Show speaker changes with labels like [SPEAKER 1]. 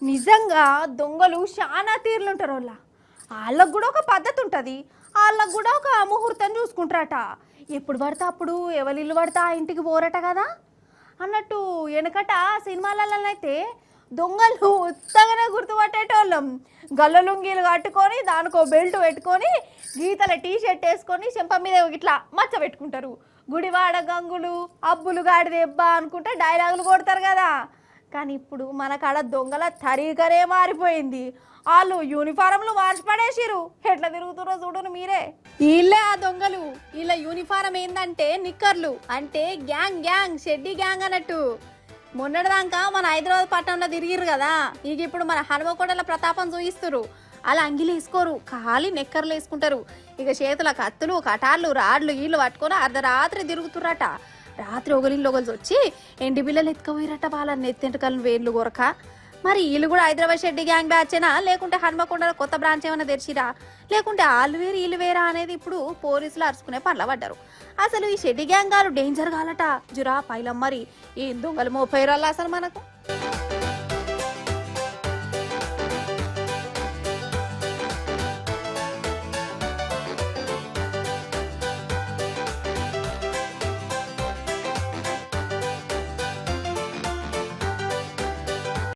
[SPEAKER 1] నిజంగా దొంగలు చాలా తీర్లుంటారు వాళ్ళకు కూడా ఒక పద్ధతి ఉంటుంది. వాళ్ళకు కూడా ఒక ముహూర్తం చూసుకుంటారట. ఎప్పుడు పడితే అప్పుడు ఎవరి ఇల్లు పడితే ఆ ఇంటికి పోరట కదా అన్నట్టు. వెనకట సినిమాలలో అయితే దొంగలు ఉత్తగానే గుర్తుపట్టేటోళ్ళం. గల్ల లుంగీలు కట్టుకొని దానికో బెల్ట్ పెట్టుకొని గీతల టీషర్ట్ వేసుకొని చెంప మీద ఇట్లా మచ్చ పెట్టుకుంటారు. గుడివాడ గంగులు అబ్బులు గాడి దెబ్బ అనుకుంటే డైలాగులు కొడతారు కదా. కానీ ఇప్పుడు మన కాడ దొంగల తరీకరే మారిపోయింది. వాళ్ళు యూనిఫారంలు మార్చి పడేసిరు. ఎట్లా తిరుగుతురో చూడను మీరే. వీళ్ళే ఆ దొంగలు. వీళ్ళ యూనిఫారం ఏందంటే నిక్కర్లు, అంటే గ్యాంగ్ గ్యాంగ్ షెడ్డీ గ్యాంగ్ అన్నట్టు. మొన్నటిదాకా మన హైదరాబాద్ పట్టణంలో తిరిగిరు కదా, ఇక ఇప్పుడు మన హనుమకొండల ప్రతాపం చూయిస్తురు. అలా అంగిలు వేసుకోరు, ఖాళీ నెక్కర్లు వేసుకుంటారు. ఇక చేతుల కత్తులు కటార్లు రాడ్లు వీళ్ళు పట్టుకొని అర్ధరాత్రి తిరుగుతుర్రట. రాత్రి ఒకలిళ్ళు ఒకలిసి వచ్చి ఎండి పిల్లలు ఎత్తుకపోయిరట వాళ్ళని ఎత్తెంటకలను వేర్లు కొరక. మరి వీళ్ళు కూడా హైదరాబాద్ షెడ్డి గ్యాంగ్ బ్యాచేనా, లేకుంటే హనుమకొండలో కొత్త బ్రాంచ్ ఏమైనా తెరిచిరా, లేకుంటే వాళ్ళు వేరు వీళ్ళు వేరా అనేది ఇప్పుడు పోలీసులు అరుచుకునే పనుల పడ్డారు. అసలు ఈ షెడ్డి గ్యాంగ్ గారు డేంజర్ కాలట. జురా పైలం మరి ఈ దొంగలు 30 అసలు మనకు.